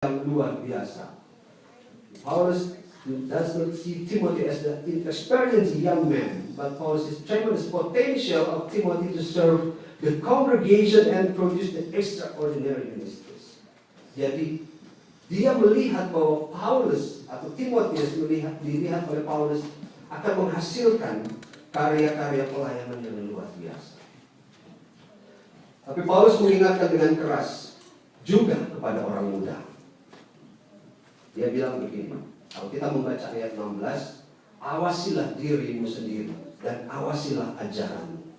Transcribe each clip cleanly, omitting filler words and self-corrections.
yang luar biasa. Paulus does not see Timothy as the inexperienced young man, but Paul sees tremendous potential of Timothy to serve the congregation and produce the extraordinary ministries. Jadi dia melihat bahwa Paulus atau Timotius dilihat oleh Paulus akan menghasilkan karya-karya pelayanan yang luar biasa. Tapi Paulus mengingatkan dengan keras juga kepada orang muda. Dia bilang begini, kalau kita membaca ayat 16, awasilah dirimu sendiri dan awasilah ajaranmu.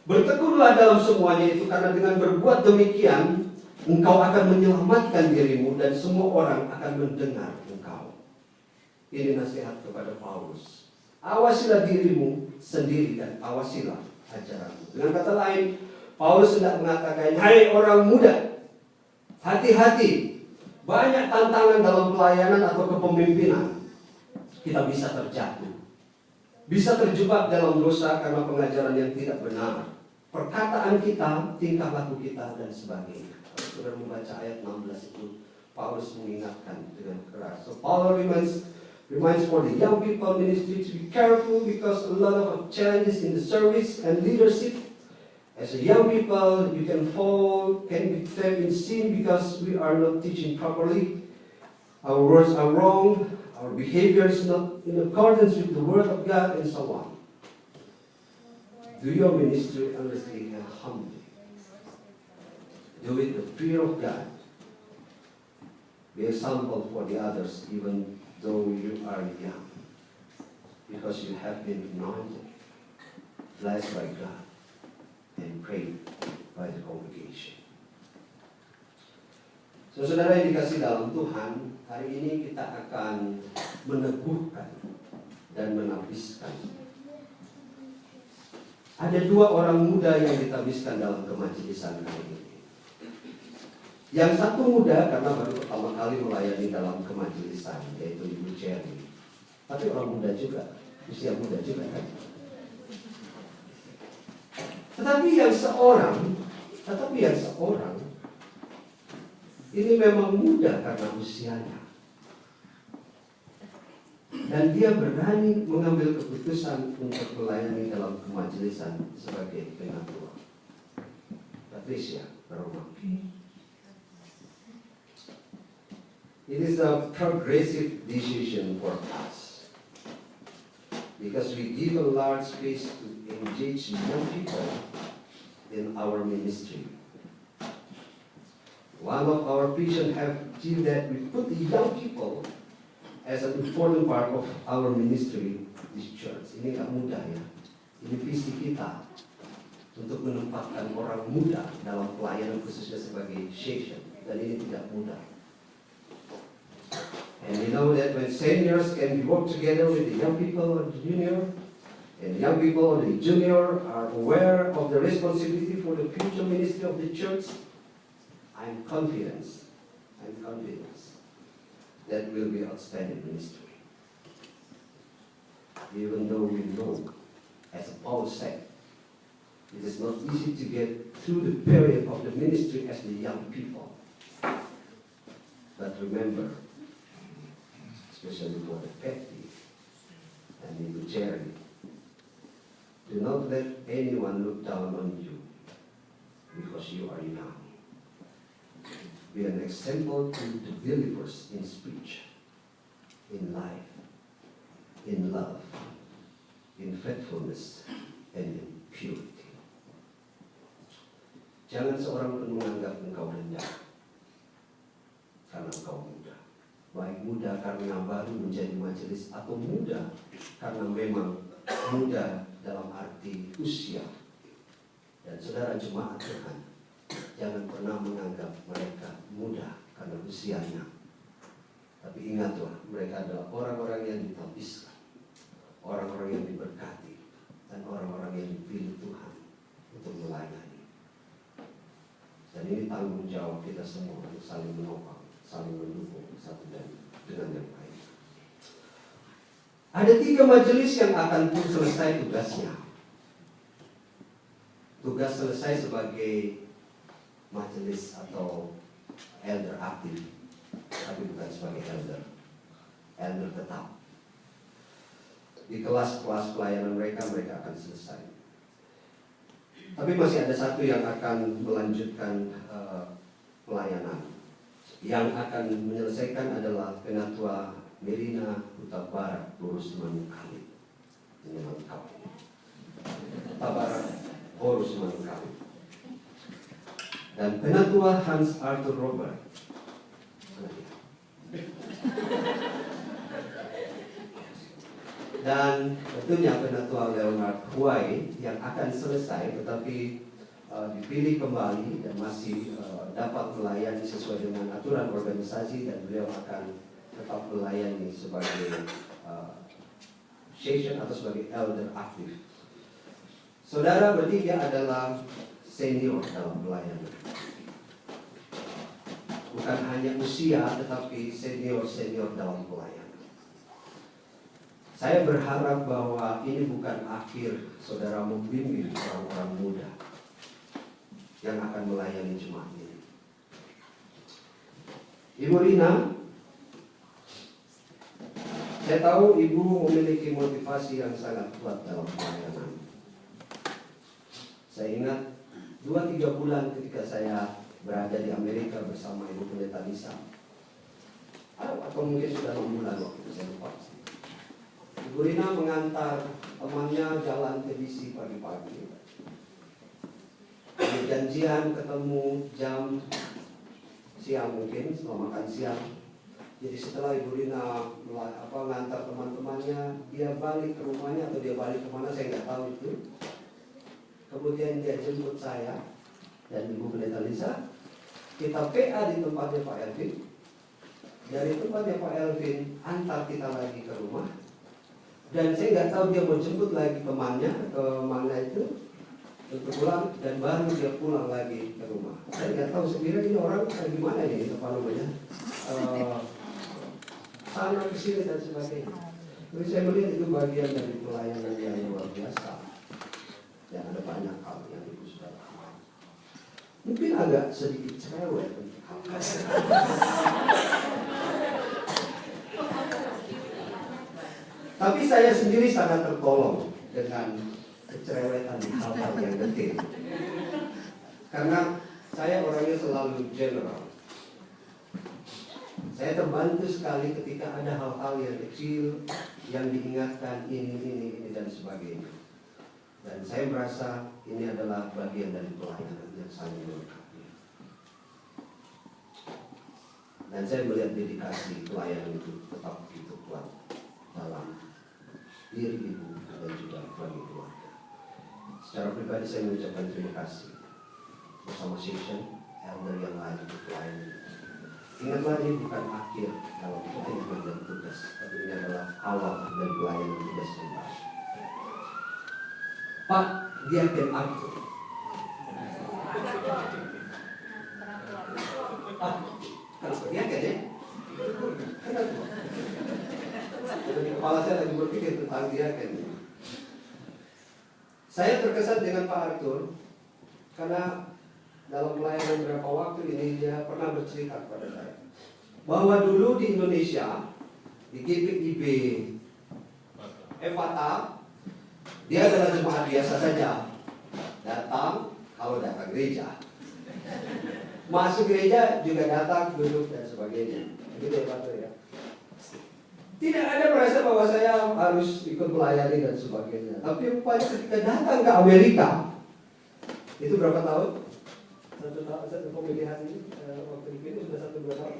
Bertekunlah dalam semuanya itu, karena dengan berbuat demikian engkau akan menyelamatkan dirimu dan semua orang akan mendengar engkau. Ini nasihat kepada Paulus. Awasilah dirimu sendiri dan awasilah ajaranmu. Dengan kata lain, Paulus sedang mengatakan, hai orang muda, hati-hati. Banyak tantangan dalam pelayanan atau kepemimpinan. Kita bisa terjatuh, bisa terjebak dalam dosa karena pengajaran yang tidak benar, perkataan kita, tingkah laku kita, dan sebagainya. Kalau sudah membaca ayat 16 itu, Paulus mengingatkan dengan keras. So Paul reminds for the young people ministry to be careful, because a lot of challenges in the service and leadership. As a young people, you can be trapped in sin because we are not teaching properly. Our words are wrong. Our behavior is not in accordance with the Word of God, and so on. Do your ministry honestly and humbly. Do it with fear of God. Be an example for the others, even though you are young, because you have been anointed, blessed by God, and prayed by the congregation. So, saudara yang dikasih dalam Tuhan, hari ini kita akan meneguhkan dan menabiskan. Ada dua orang muda yang ditabiskan dalam kemajelisan kali ini. Yang satu muda karena baru pertama kali melayani dalam kemajelisan, yaitu Ibu Cherry. Tapi orang muda juga, usia muda juga kan. Tetapi yang seorang ini memang muda karena usianya. Dan dia berani mengambil keputusan untuk melayani dalam kemajelisan sebagai pengatua. Patricia Romaki. It is a progressive decision for us, because we give a large space to engage young people in our ministry. One of our vision have been that we put the young people as an important part of our ministry, this church. Ini gak mudah ya. Ini visi kita untuk menempatkan orang muda dalam pelayanan khususnya sebagai session. Dan ini tidak mudah. And we know that when seniors can work together with the young people or the junior, and the young people or the junior are aware of the responsibility for the future ministry of the church, I'm confident that will be outstanding ministry. Even though we know, as Paul said, it is not easy to get through the period of the ministry as the young people. But remember, especially for the Petty and the Jerry, do not let anyone look down on you because you are young. Be an example to the believers in speech, in life, in love, in faithfulness, and in purity. Jangan seorang pun menganggap engkau rendah karena engkau muda. Baik muda karena baru menjadi majelis, atau muda karena memang muda dalam arti usia. Dan saudara jemaat Tuhan, jangan pernah menganggap mereka muda karena usianya. Tapi ingatlah, mereka adalah orang-orang yang ditabiskan, orang-orang yang diberkati, dan orang-orang yang dipilih Tuhan untuk melayani. Dan ini tanggung jawab kita semua untuk saling menopang, saling mendukung satu dengan yang lain. Ada 3 majelis yang akan pun selesai tugasnya. Tugas selesai sebagai majelis atau elder aktif, tapi bukan sebagai elder tetap. Di kelas-kelas pelayanan mereka akan selesai. Tapi masih ada satu yang akan melanjutkan pelayanan. Yang akan menyelesaikan adalah Penatua Merina Huta Barat Horus Manukali. Ini lengkap. Huta Barat Horus Manukali. Dan Penatua Hans Arthur Robert. Dan tentunya Penatua Leonard Huai yang akan selesai, tetapi dipilih kembali dan masih dapat melayani sesuai dengan aturan organisasi, dan beliau akan tetap melayani sebagai session atau sebagai elder aktif. Saudara bertiga adalah senior dalam pelayanan. Bukan hanya usia, tetapi senior dalam pelayanan. Saya berharap bahwa ini bukan akhir saudara membimbing orang-orang muda yang akan melayani jemaat ini. Ibu Rina, saya tahu ibu memiliki motivasi yang sangat kuat dalam pelayanan. Saya ingat 2-3 bulan ketika saya berada di Amerika bersama Ibu Pendeta Lisa, atau mungkin sudah 6 bulan waktu itu, saya lupa. Ibu Rina mengantar temannya jalan ke DC pagi-pagi. Janjian ketemu jam siang mungkin, setelah makan siang. Jadi setelah Ibu Rina mengantar teman-temannya, dia balik ke rumahnya atau dia balik kemana, saya nggak tahu itu. Kemudian dia jemput saya dan Ibu Pendeta Lisa. Kita PA di tempatnya Pak Elvin. Dari tempatnya Pak Elvin antar kita lagi ke rumah. Dan saya nggak tahu dia mau jemput lagi temannya ke mana itu untuk pulang, dan baru dia pulang lagi ke rumah. Saya nggak tahu sebenarnya ini orang kayak gimana nih, apa namanya, sana kesini dan sebagainya. Tapi saya melihat itu bagian dari pelayanan yang luar biasa. Dan ada banyak hal yang ibu sudah tahu. Mungkin agak sedikit cerewet untuk hal-hal. Tapi saya sendiri sangat tertolong dengan kecerewetan di hal-hal yang detail. Karena saya orangnya selalu general. Saya terbantu sekali ketika ada hal-hal yang kecil yang diingatkan ini dan sebagainya. Dan saya merasa ini adalah bagian dari pelayanan yang saling melengkapi. Dan saya melihat dedikasi pelayanan itu tetap begitu kuat dalam diri ibu dan juga bagi keluarga. Secara pribadi saya mengucapkan terima kasih bersama session elder yang lain untuk pelayanan. Ingatlah, ini bukan akhir dalam pelayanan dan tugas, tapi ini adalah awal dari pelayanan tugas yang baru. Pak Diaken Arthur. Kenapa Diaken ya? Kenapa? Jadi kepala saya lagi berpikir tentang Diaken. Saya terkesan dengan Pak Arthur karena dalam pelayanan beberapa waktu ini dia pernah bercerita kepada saya bahwa dulu di Indonesia, di GPIB Evata, dia adalah jemaat biasa saja. Datang, kalau datang gereja, masuk gereja juga datang, duduk dan sebagainya. Gitu ya Pak ya. Tidak ada merasa bahwa saya harus ikut melayani dan sebagainya. Tapi rupanya ketika datang ke Amerika, itu berapa tahun? Satu pemilihan ini waktu ini sudah 1-2 tahun.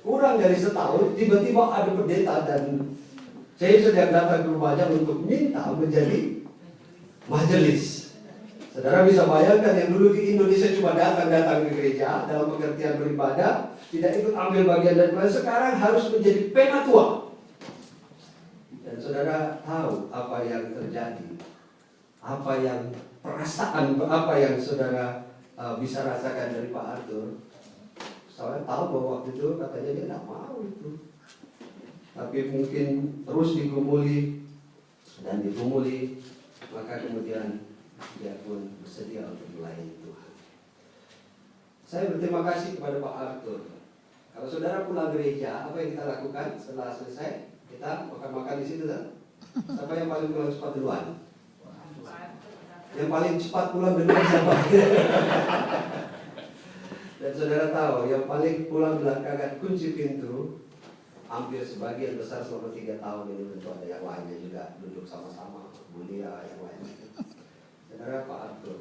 Kurang dari setahun, tiba-tiba ada pendeta dan saya sedang datang ke rumahnya untuk minta menjadi majelis. Saudara bisa bayangkan yang dulu di Indonesia cuma datang ke gereja dalam pengertian beribadah, tidak ikut ambil bagian dari pelayanan, sekarang harus menjadi penatua. Dan saudara tahu apa yang terjadi, apa yang perasaan, apa yang saudara bisa rasakan dari Pak Arthur. Saya tahu bahwa waktu itu katanya dia tidak mau itu, tapi mungkin terus digumuli dan digumuli, maka kemudian dia pun bersedia untuk melayani Tuhan. Saya berterima kasih kepada Pak Arthur. Kalau saudara pulang gereja, apa yang kita lakukan setelah selesai? Kita makan-makan di situ kan? Siapa yang paling pulang cepat duluan? Yang paling cepat pulang duluan siapa? Dan saudara tahu, yang paling pulang belakangan kunci pintu, hampir sebagian besar selama 3 tahun ini tentu ada yang lainnya juga duduk sama-sama, mulia yang lainnya. Saudara Pak Arthur.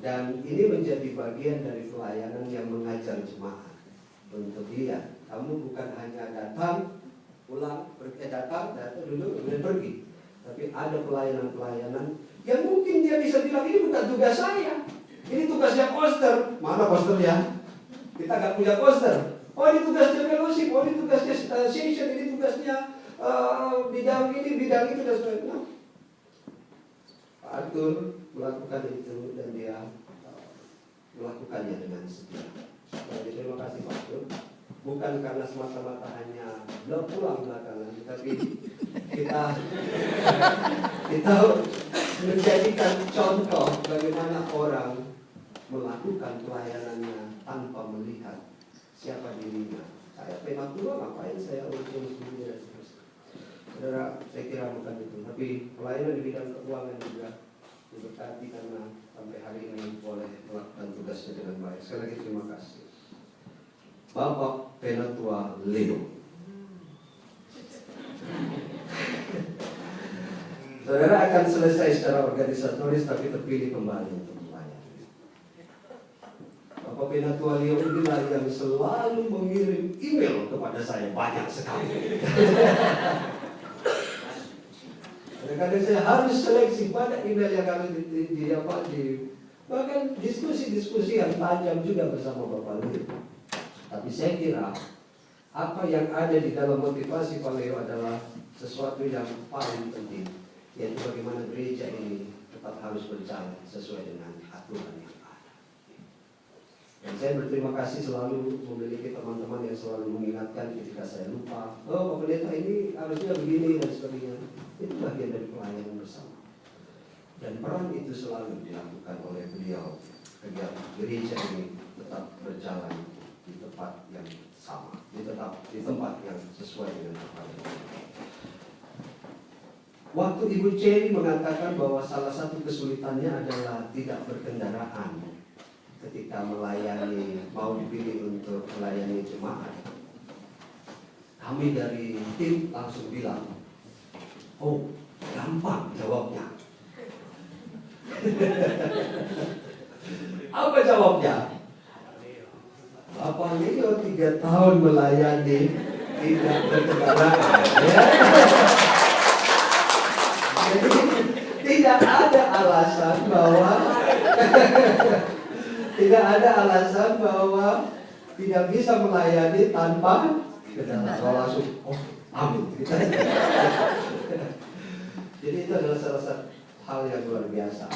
Dan ini menjadi bagian dari pelayanan yang mengajar jemaat untuk dia. Kamu bukan hanya datang, pulang, datang, duduk, kemudian pergi. Tapi ada pelayanan-pelayanan yang mungkin dia bisa bilang ini bukan tugas saya. Ini tugasnya poster. Mana posternya? Kita nggak punya poster. Oh ini tugasnya fellowship, oh ini tugasnya session, ini tugasnya bidang ini, bidang itu dan sebagainya. Pak Arthur melakukan itu dan dia melakukannya dengan setia. Jadi terima kasih Pak Arthur. Bukan karena semata-mata hanya pulang belakangan, tapi kita menjadikan contoh bagaimana orang melakukan pelayanannya tanpa melihat siapa dirinya. Saya pengen tua, ngapain saya urus dunia dan seterusnya. Saudara, saya kira bukan itu. Tapi pelayanan di bidang keuangan juga diberkati karena sampai hari ini boleh melakukan tugasnya dengan baik. Sekali lagi terima kasih. Bapak Penatua Leo. Saudara akan selesai secara organisatoris tapi terpilih kembali untuk melayani. Bapak Penatua Leo inilah yang selalu mengirim email kepada saya banyak sekali. Kadang-kadang saya harus seleksi pada email yang kami bahkan diskusi-diskusi yang tajam juga bersama Bapak Leo. Tapi saya kira apa yang ada di dalam motivasi Pak Leo adalah sesuatu yang paling penting, yaitu bagaimana gereja ini tetap harus berjalan sesuai dengan aturan yang ada. Dan saya berterima kasih selalu memiliki teman-teman yang selalu mengingatkan ketika saya lupa. Oh Pak Pendeta ini harusnya begini dan sebagainya. Itu bagian dari pelayanan bersama. Dan peran itu selalu dilakukan oleh beliau agar gereja ini tetap berjalan di tempat yang sama, di tempat yang sesuai dengan kepada. Waktu Ibu Cherry mengatakan bahwa salah satu kesulitannya adalah tidak berkendaraan ketika melayani, mau dipilih untuk melayani jemaat. Kami dari tim langsung bilang, oh gampang jawabnya. Apa jawabnya? Bapak Leo 3 tahun melayani tidak berkendaraan. Ya. Jadi tidak ada alasan bahwa tidak bisa melayani tanpa kendaraan. Kalau langsung, oh amin. Jadi itu adalah salah satu hal yang luar biasa.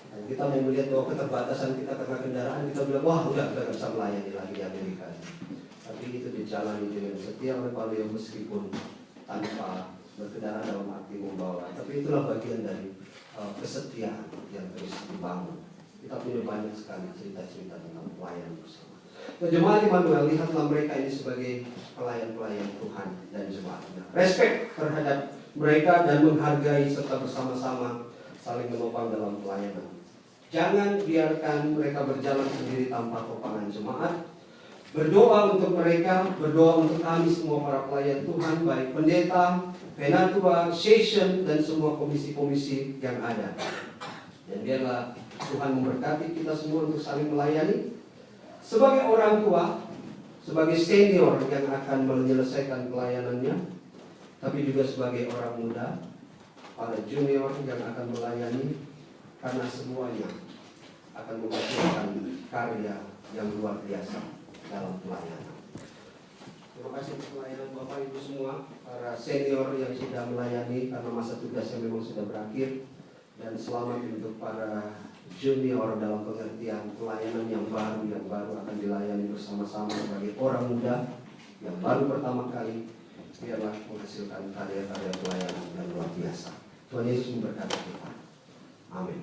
Dan kita mau melihat bahwa keterbatasan kita karena kendaraan, kita bilang, wah udah gak bisa melayani lagi di Amerika. Tapi itu dijalani dengan setia oleh Pak Leo meskipun tanpa berkendaraan dalam arti membawa. Tapi itulah bagian dari kesetiaan yang terus dibangun. Kita punya banyak sekali cerita-cerita tentang pelayanan bersama. Jemaat Immanuel, lihatlah mereka ini sebagai pelayan-pelayan Tuhan dan jemaatnya. Respect terhadap mereka dan menghargai serta bersama-sama saling menopang dalam pelayanan. Jangan biarkan mereka berjalan sendiri tanpa topangan jemaat. Berdoa untuk mereka, berdoa untuk kami semua para pelayan Tuhan, baik pendeta, penatua, session, dan semua komisi-komisi yang ada. Dan biarlah Tuhan memberkati kita semua untuk saling melayani. Sebagai orang tua, sebagai senior yang akan menyelesaikan pelayanannya, tapi juga sebagai orang muda, para junior yang akan melayani, karena semuanya akan menghasilkan karya yang luar biasa dalam pelayanan. Terima kasih untuk pelayanan Bapak Ibu semua, para senior yang sudah melayani karena masa tugasnya memang sudah berakhir, dan selamat untuk para junior dalam pengertian pelayanan yang baru akan dilayani bersama-sama sebagai orang muda yang baru pertama kali. Biarlah menghasilkan karya-karya pelayanan yang luar biasa. Tuhan Yesus memberkati kita. Amin.